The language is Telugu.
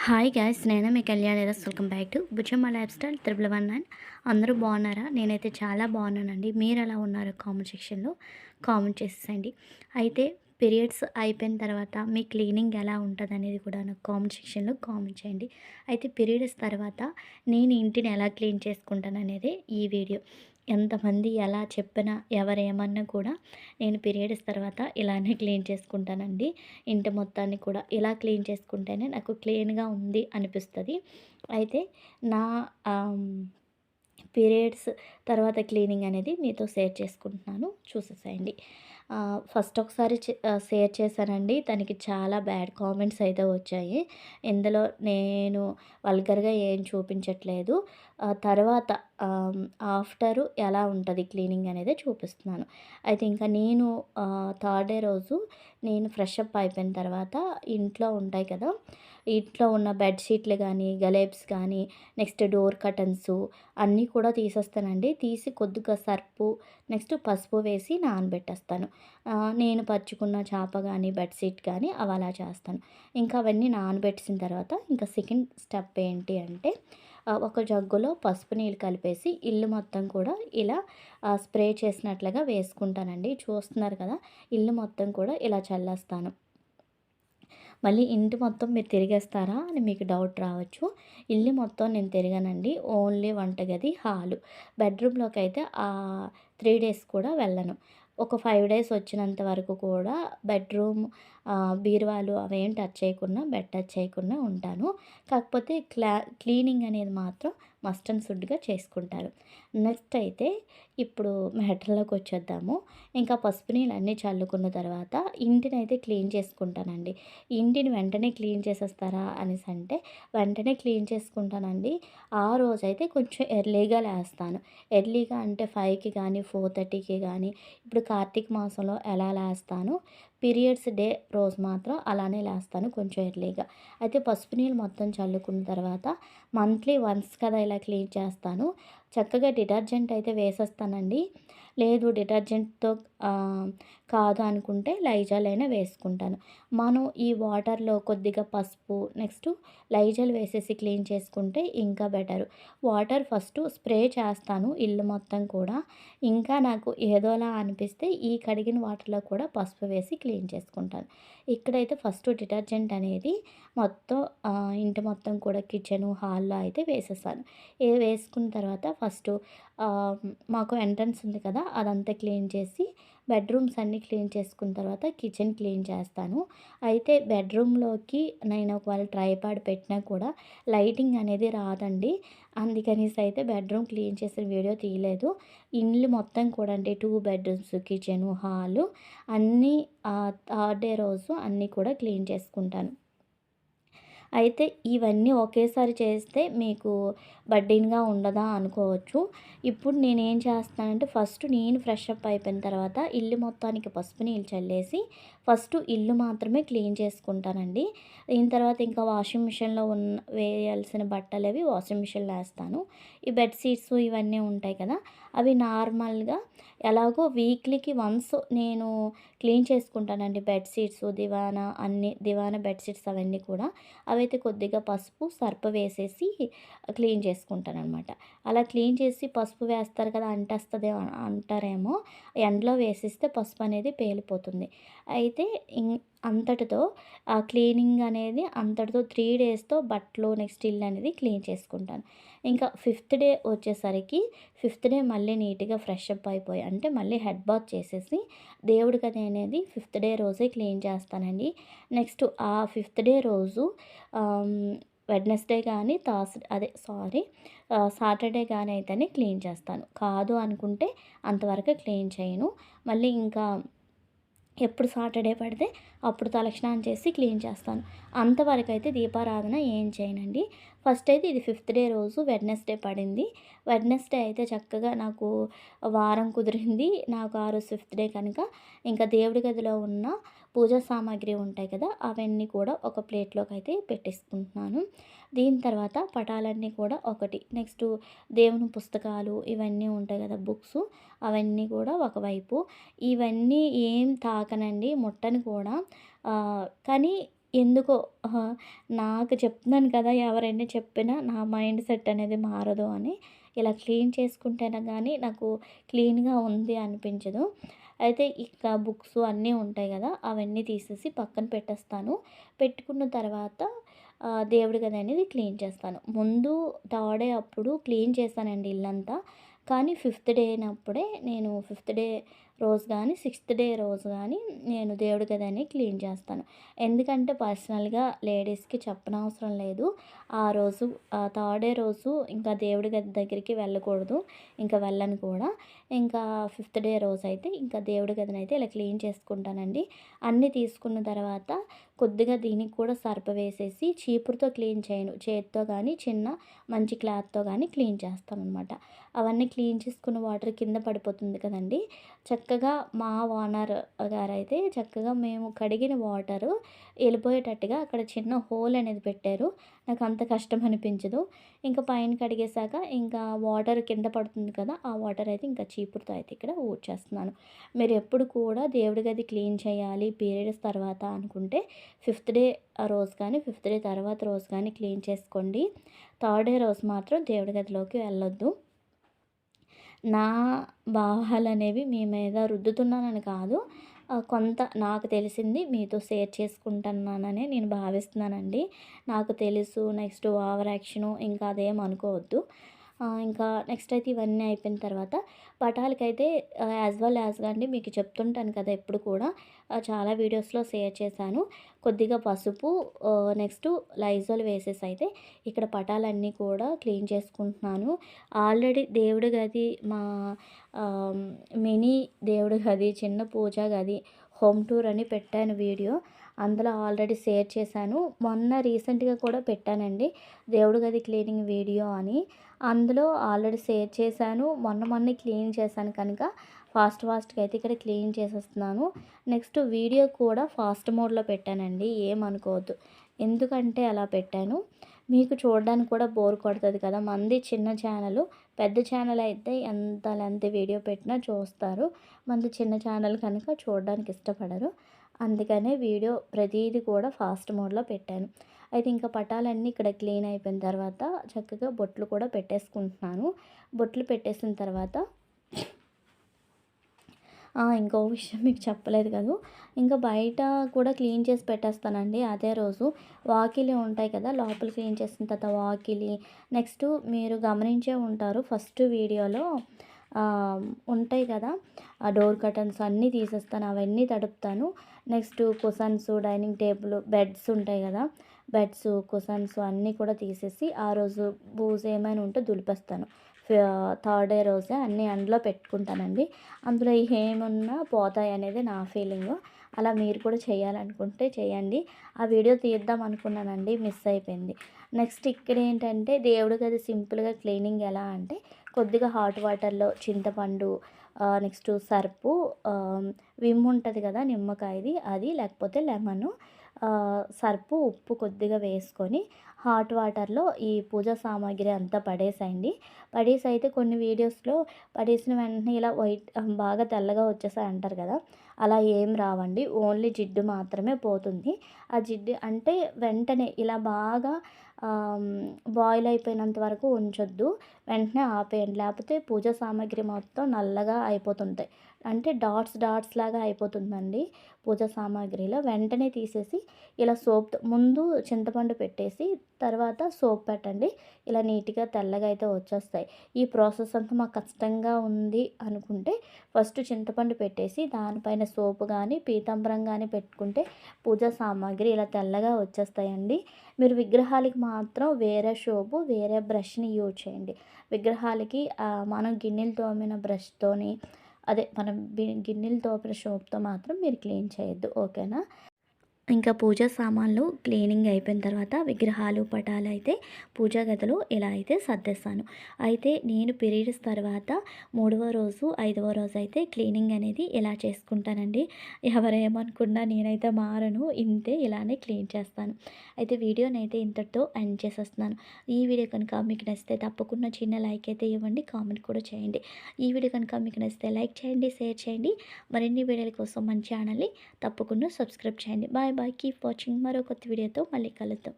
హాయ్ గైస్, నేను మీ Kalyani. Welcome back to Buchamma life style 119. అందరూ బాగున్నారా? నేనైతే చాలా బాగున్నానండి. మీరు ఎలా ఉన్నారో కామెంట్ సెక్షన్లో కామెంట్ చేసేసండి. అయితే పీరియడ్స్ అయిపోయిన తర్వాత మీ క్లీనింగ్ ఎలా ఉంటుంది అనేది కూడా నాకు కామెంట్ సెక్షన్లో కామెంట్ చేయండి. అయితే పీరియడ్స్ తర్వాత నేను ఇంటిని ఎలా క్లీన్ చేసుకుంటాను అనేది ఈ వీడియో. ఎంతమంది ఎలా చెప్పినా ఎవరేమన్నా కూడా నేను పీరియడ్స్ తర్వాత ఇలానే క్లీన్ చేసుకుంటానండి. ఇంటి మొత్తాన్ని కూడా ఇలా క్లీన్ చేసుకుంటేనే నాకు క్లీన్గా ఉంది అనిపిస్తుంది. అయితే నా పీరియడ్స్ తర్వాత క్లీనింగ్ అనేది మీతో షేర్ చేసుకుంటున్నాను, చూసేసేయండి. ఫస్ట్ ఒకసారి షేర్ చేశానండి. తనకి చాలా బ్యాడ్ కామెంట్స్ అయితే వచ్చాయి. ఇందులో నేను వల్గర్గా ఏం చూపించట్లేదు. తర్వాత ఆఫ్టరు ఎలా ఉంటుంది క్లీనింగ్ అనేది చూపిస్తున్నాను. అయితే ఇంకా నేను థర్డ్ డే రోజు నేను ఫ్రెష్ అప్ అయిపోయిన తర్వాత ఇంట్లో ఉంటాయి కదా, ఇంట్లో ఉన్న బెడ్షీట్లు కానీ, గలేబ్స్ కానీ, నెక్స్ట్ డోర్ కర్టన్స్ అన్నీ కూడా తీసేస్తానండి. తీసి కొద్దిగా సర్పు, నెక్స్ట్ పసుపు వేసి నానబెట్టేస్తాను. నేను పరుచుకున్న చాప కానీ, బెడ్షీట్ కానీ అవి అలా చేస్తాను. ఇంకా అవన్నీ నానబెట్టేసిన తర్వాత ఇంకా సెకండ్ స్టెప్ ఏంటి అంటే, ఒక జగ్గులో పసుపు నీళ్ళు కలిపేసి ఇల్లు మొత్తం కూడా ఇలా స్ప్రే చేసినట్లుగా వేసుకుంటానండి. చూస్తున్నారు కదా, ఇల్లు మొత్తం కూడా ఇలా చల్లేస్తాను. మళ్ళీ ఇంటి మొత్తం మీరు తిరిగేస్తారా అని మీకు డౌట్ రావచ్చు. ఇల్లు మొత్తం నేను తిరగనండి. ఓన్లీ వంటగది, హాలు, బెడ్రూమ్లోకి అయితే 3 డేస్ కూడా వెళ్ళను. ఒక 5 డేస్ వచ్చినంత వరకు కూడా బెడ్రూమ్, బీరువాలు అవేం టచ్ చేయకుండా, బెడ్ టచ్ చేయకుండా ఉంటాను. కాకపోతే క్లీనింగ్ అనేది మాత్రం మస్ట్ అండ్ షుడ్గా చేసుకుంటారు. నెక్స్ట్ అయితే ఇప్పుడు మ్యాటర్లోకి వచ్చేద్దాము. ఇంకా పసుపు నీళ్ళు అన్నీ చల్లుకున్న తర్వాత ఇంటిని అయితే క్లీన్ చేసుకుంటానండి. ఇంటిని వెంటనే క్లీన్ చేసేస్తారా అనేసి అంటే, వెంటనే క్లీన్ చేసుకుంటానండి. ఆ రోజైతే కొంచెం ఎర్లీగా లేస్తాను. ఎర్లీగా అంటే 5కి కానీ, 4:30కి కానీ. ఇప్పుడు కార్తీక మాసంలో ఎలా లేస్తాను, పీరియడ్స్ డే రోజు మాత్రం అలానే లేస్తాను కొంచెం ఎర్లీగా. అయితే పసుపు నీళ్ళు మొత్తం చల్లుకున్న తర్వాత మంత్లీ వన్స్ కదా ఇలా క్లీన్ చేస్తాను. చక్కగా డిటర్జెంట్ అయితే వేసేస్తానండి. లేదు డిటర్జెంట్తో కాదు అనుకుంటే లైజాల్ అయినా వేసుకుంటాను. మనం ఈ వాటర్లో కొద్దిగా పసుపు, నెక్స్ట్ లైజాల్ వేసేసి క్లీన్ చేసుకుంటే ఇంకా బెటరు. వాటర్ ఫస్ట్ స్ప్రే చేస్తాను ఇల్లు మొత్తం కూడా. ఇంకా నాకు ఏదోలా అనిపిస్తే ఈ కడిగిన వాటర్లో కూడా పసుపు వేసి క్లీన్ చేసుకుంటాను. ఇక్కడైతే ఫస్ట్ డిటర్జెంట్ అనేది మొత్తం ఇంటి మొత్తం కూడా కిచెను, హాల్లో అయితే వేసేసాను. వేసుకున్న తర్వాత ఫస్ట్ మాకు ఎంట్రన్స్ ఉంది కదా, అదంతా క్లీన్ చేసి బెడ్రూమ్స్ అన్నీ క్లీన్ చేసుకున్న తర్వాత కిచెన్ క్లీన్ చేస్తాను. అయితే బెడ్రూమ్లోకి నేను ఒకవేళ ట్రైపాడ్ పెట్టినా కూడా లైటింగ్ అనేది రాదండి. అందుకనేసి అయితే బెడ్రూమ్ క్లీన్ చేసిన వీడియో తీయలేదు. ఇల్లు మొత్తం కూడా అంటే 2 బెడ్రూమ్స్, కిచెను, హాలు అన్నీ థర్డ్ డే రోజు అన్నీ కూడా క్లీన్ చేసుకుంటాను. అయితే ఇవన్నీ ఒకేసారి చేస్తే మీకు బర్డెన్‌గా ఉండదా అనుకోవచ్చు. ఇప్పుడు నేనేం చేస్తానంటే, ఫస్ట్ నేను ఫ్రెష్ అప్ అయిపోయిన తర్వాత ఇల్లు మొత్తానికి పసుపు నీళ్ళు చల్లేసి ఫస్ట్ ఇల్లు మాత్రమే క్లీన్ చేసుకుంటానండి. దీని తర్వాత ఇంకా వాషింగ్ మిషన్‌లో వేయాల్సిన బట్టలవి వాషింగ్ మిషన్‌లో ఏస్తాను. ఈ బెడ్ షీట్స్ ఇవన్నీ ఉంటాయి కదా, అవి నార్మల్‌గా ఎలాగో వీక్లీకి వన్స్ నేను క్లీన్ చేసుకుంటానండి. బెడ్ షీట్స్, దివానా అన్నీ, దివానా బెడ్ షీట్స్ అవన్నీ కూడా. అవైతే కొద్దిగా పసుపు, సర్ఫ్ వేసేసి క్లీన్ చేసుకుంటాననమాట. అలా క్లీన్ చేసి పసుపు వేస్తారు కదా, అంటేస్తదేమో అంటారేమో, ఎండలో వేసేస్తే పసుపు అనేది పేలిపోతుంది. అయితే అంతటితో ఆ క్లీనింగ్ అనేది అంతటితో 3 డేస్‌తో బట్టలు, నెక్స్ట్ ఇల్లు అనేది క్లీన్ చేసుకుంటాను. ఇంకా ఫిఫ్త్ డే వచ్చేసరికి, ఫిఫ్త్ డే మళ్ళీ నీట్‌గా ఫ్రెష్ అప్ అయిపోయి అంటే మళ్ళీ హెడ్ బాత్ చేసేసి దేవుడి గది అనేది ఫిఫ్త్ డే రోజే క్లీన్ చేస్తానండి. నెక్స్ట్ ఆ ఫిఫ్త్ డే రోజు వెడ్నెస్డే కానీ సాటర్డే కానీ అయితేనే క్లీన్ చేస్తాను. కాదు అనుకుంటే అంతవరకు క్లీన్ చేయను. మళ్ళీ ఇంకా ఎప్పుడు సాటర్డే పడితే అప్పుడు తలస్నానం చేసి క్లీన్ చేస్తాను. అంతవరకైతే దీపారాధన ఏం చేయనండి. ఫస్ట్ అయితే ఇది ఫిఫ్త్ డే రోజు వెడ్నెస్డే పడింది. వెడ్నెస్డే అయితే చక్కగా నాకు వారం కుదిరింది. నాకు ఆ రోజు ఫిఫ్త్ డే కనుక ఇంకా దేవుడి గదిలో ఉన్న పూజా సామాగ్రి ఉంటాయి కదా, అవన్నీ కూడా ఒక ప్లేట్లోకి అయితే పెట్టేసుకుంటున్నాను. దీని తర్వాత పటాలన్నీ కూడా ఒకటి, నెక్స్ట్ దేవుని పుస్తకాలు ఇవన్నీ ఉంటాయి కదా, బుక్స్ అవన్నీ కూడా ఒకవైపు. ఇవన్నీ ఏం తాకనండి, ముట్టను కూడా. కానీ ఎందుకో అహా! నాకు చెప్తున్నాను కదా! ఎవరైనా చెప్పినా నా మైండ్ సెట్ అనేది మారదు అని. ఇలా క్లీన్ చేసుకుంటేనే గానీ నాకు క్లీన్‌గా ఉంది అనిపించదు. అయితే ఇక బుక్స్ అన్నీ ఉంటాయి గదా! అవన్నీ తీసేసి పక్కన పెట్టేస్తాను. పెట్టుకున్న తర్వాత దేవుడి గది అనేది క్లీన్ చేస్తాను. ముందు థర్డ్ డే అప్పుడు క్లీన్ చేశానండి ఇల్లంతా. కానీ ఫిఫ్త్ డే అయినప్పుడే నేను ఫిఫ్త్ డే రోజు గానీ, సిక్స్త్ డే రోజు గానీ నేను దేవుడి గదని క్లీన్ చేస్తాను. ఎందుకంటే పర్సనల్‌గా లేడీస్‌కి చెప్పనవసరం లేదు. ఆ రోజు థర్డ్ డే రోజు ఇంకా దేవుడి గది దగ్గరికి వెళ్ళకూడదు. ఇంకా వెళ్ళను కూడా. ఇంకా ఫిఫ్త్ డే రోజైతే ఇంకా దేవుడి గదినైతే ఇలా క్లీన్ చేసుకుంటానండి. అన్నీ తీసుకున్న తర్వాత కొద్దిగా దీనికి కూడా సర్ఫ వేసేసి చీపురుతో క్లీన్ చేయను. చేత్తో గానీ, చిన్న మంచి క్లాత్‌తో గానీ క్లీన్ చేస్తాననమాట. అవన్నీ క్లీన్ చేసుకున్న వాటర్ కింద పడిపోతుంది కదండీ! చక్కగా మా ఓనర్ గారైతే చక్కగా మేము కడిగిన వాటరు ఎళ్ళిపోయేటట్టుగా అక్కడ చిన్న హోల్ అనేది పెట్టారు. నాకంత కష్టం అనిపించదు. ఇంకా పైన కడిగేశాక ఇంకా వాటర్ కింద పడుతుంది కదా! ఆ వాటర్ అయితే ఇంకా చీపురుతో అయితే ఇక్కడ ఊడ్చేస్తున్నాను. మీరెప్పుడు కూడా దేవుడి గది క్లీన్ చేయాలి పీరియడ్స్ తర్వాత అనుకుంటే ఫిఫ్త్ డే రోజు కానీ, ఫిఫ్త్ డే తర్వాత రోజు కానీ క్లీన్ చేసుకోండి. థర్డ్ డే రోజు మాత్రం దేవుడి గదిలోకి వెళ్ళొద్దు. నా భావాలనేవి మీ మీద రుద్దుతున్నానని కాదు. కొంత నాకు తెలిసింది మీతో షేర్ చేసుకుంటున్నాననే నేను భావిస్తున్నానండి. నాకు తెలుసు నెక్స్ట్ ఓవర్ యాక్షను ఇంకా అదేం అనుకోవద్దు. ఇంకా నెక్స్ట్ అయితే ఇవన్నీ అయిపోయిన తర్వాత పటాలకైతే యాజ్ వెల్ యాజ్‌గా అండి మీకు చెప్తుంటాను కదా! ఎప్పుడు కూడా చాలా వీడియోస్‌లో షేర్ చేశాను. కొద్దిగా పసుపు నెక్స్టు లైజాల్ వేసేసి అయితే ఇక్కడ పటాలన్నీ కూడా క్లీన్ చేసుకుంటున్నాను. ఆల్రెడీ దేవుడి గది మా ఆహ్, మినీ దేవుడి గది, చిన్న పూజా గది, హోమ్ టూర్ అని పెట్టాను వీడియో. అందులో ఆల్రెడీ షేర్ చేశాను. మొన్న రీసెంట్‌గా కూడా పెట్టానండి. దేవుడి గది క్లీనింగ్ వీడియో అని. అందులో ఆల్రెడీ షేర్ చేశాను. మొన్నే క్లీన్ చేశాను కనుక ఫాస్ట్‌గా అయితే ఇక్కడ క్లీన్ చేసేస్తున్నాను. నెక్స్ట్ వీడియో కూడా ఫాస్ట్ మోడ్‌లో పెట్టానండి. ఏమనుకోవద్దు. ఎందుకంటే అలా పెట్టాను, మీకు చూడడానికి కూడా బోర్ కొడతది కదా! మనది చిన్న ఛానలు. పెద్ద ఛానల్ అయితే ఎంత లెంత్ వీడియో పెట్టినా చూస్తారు. మనది చిన్న ఛానల్ కనుక చూడడానికి ఇష్టపడరు. అందుకనే వీడియో ప్రతీది కూడా ఫాస్ట్ మోడ్‌లో పెట్టాను. అయితే ఇంకా పటాలన్నీ ఇక్కడ క్లీన్ అయిపోయిన తర్వాత చక్కగా బొట్లు కూడా పెట్టేసుకుంటున్నాను. బొట్లు పెట్టేసిన తర్వాత ఇంకో విషయం మీకు చెప్పలేదు కదూ! ఇంకా బయట కూడా క్లీన్ చేసి పెట్టేస్తానండి అదే రోజు. వాకిలి ఉంటాయి కదా! లోపల క్లీన్ చేసిన తర్వాత వాకిలి, నెక్స్టు మీరు గమనించే ఉంటారు ఫస్ట్ వీడియోలో ఆహ్, ఉంటాయి కదా! ఆ డోర్ కర్టన్స్ అన్నీ తీసేస్తాను. అవన్నీ తడుపుతాను. Next cushions, dining table, beds ఉంటాయి కదా! బెడ్స్, కుషన్స్ అన్నీ కూడా తీసేసి ఆ రోజు బూజు ఏమైనా ఉంటే దులిపేస్తాను. థర్డ్ డే రోజే అన్నీ అందులో పెట్టుకుంటానండి. అందులో ఏమున్నా పోతాయనేది నా ఫీలింగు. అలా మీరు కూడా చేయాలనుకుంటే చేయండి. ఆ వీడియో తీద్దాం అనుకున్నానండి. మిస్ అయిపోయింది. నెక్స్ట్ ఇక్కడేంటంటే దేవుడి గది సింపుల్‌గా క్లీనింగ్ ఎలా అంటే కొద్దిగా హాట్ వాటర్‌లో చింతపండు నెక్స్టు సర్పు విమ్ ఉంటది కదా! నిమ్మకాయది అది లేకపోతే లెమను సర్పు, ఉప్పు కొద్దిగా వేసుకొని హాట్ వాటర్‌లో ఈ పూజా సామాగ్రి అంతా పడేసేయండి. పడేసైతే కొన్ని వీడియోస్‌లో పడేసిన వెంటనే ఇలా బాగా తెల్లగా వచ్చేసాయి అంటారు కదా! అలా ఏం రావండి. ఓన్లీ జిడ్డు మాత్రమే పోతుంది. ఆ జిడ్డు అంటే వెంటనే ఇలా బాగా బాయిల్ అయిపోయినంత వరకు ఉంచొద్దు. వెంటనే ఆపేయండి. లేకపోతే పూజా సామాగ్రి మొత్తం నల్లగా అయిపోతుంటాయి. అంటే డాట్స్ లాగా అయిపోతుందండి పూజా సామాగ్రిలో. వెంటనే తీసేసి ఇలా సోప్‌తో ముందు చింతపండు పెట్టేసి తర్వాత సోప్ పెట్టండి. ఇలా నీట్‌గా తెల్లగా అయితే వచ్చేస్తాయి. ఈ ప్రాసెస్ అంతా మాకు కష్టంగా ఉంది అనుకుంటే ఫస్ట్ చింతపండు పెట్టేసి దానిపైన సోపు గానీ, పీతాంబరం గానీ పెట్టుకుంటే పూజా సామాగ్రి ఇలా తెల్లగా వచ్చేస్తాయండి. మీరు విగ్రహాలకి మాత్రం వేరే సోపు, వేరే బ్రష్‌ని యూజ్ చేయండి. విగ్రహాలకి మనం గిన్నెలు తోమిన బ్రష్‌తోని అదే మనం గిన్నెలు తోమిన సోప్‌తో మాత్రం మీరు క్లీన్ చేయొద్దు. ఓకేనా? ఇంకా పూజా సామాన్లు క్లీనింగ్ అయిపోయిన తర్వాత విగ్రహాలు, పటాలైతే పూజా గదిలో ఇలా అయితే సర్దేశాను. అయితే నేను పీరియడ్స్ తర్వాత 3వ రోజు, 5వ రోజు అయితే క్లీనింగ్ అనేది ఇలా చేసుకుంటానండి. ఎవరేమనుకున్నా నేనైతే మారను. ఇంతే ఇలానే క్లీన్ చేస్తాను. అయితే వీడియోనైతే ఇంతటితో ఎండ్ చేసేస్తున్నాను. ఈ వీడియో కనుక మీకు నచ్చితే తప్పకుండా చిన్న లైక్ అయితే ఇవ్వండి. కామెంట్ కూడా చేయండి. ఈ వీడియో కనుక మీకు నచ్చితే లైక్ చేయండి, షేర్ చేయండి. మరిన్ని వీడియోల కోసం మన ఛానల్‌ని తప్పకుండా సబ్స్క్రైబ్ చేయండి. Bye. Bye bye. Keep watching. మరో కొత్త వీడియోతో మళ్ళీ కలుద్దాం.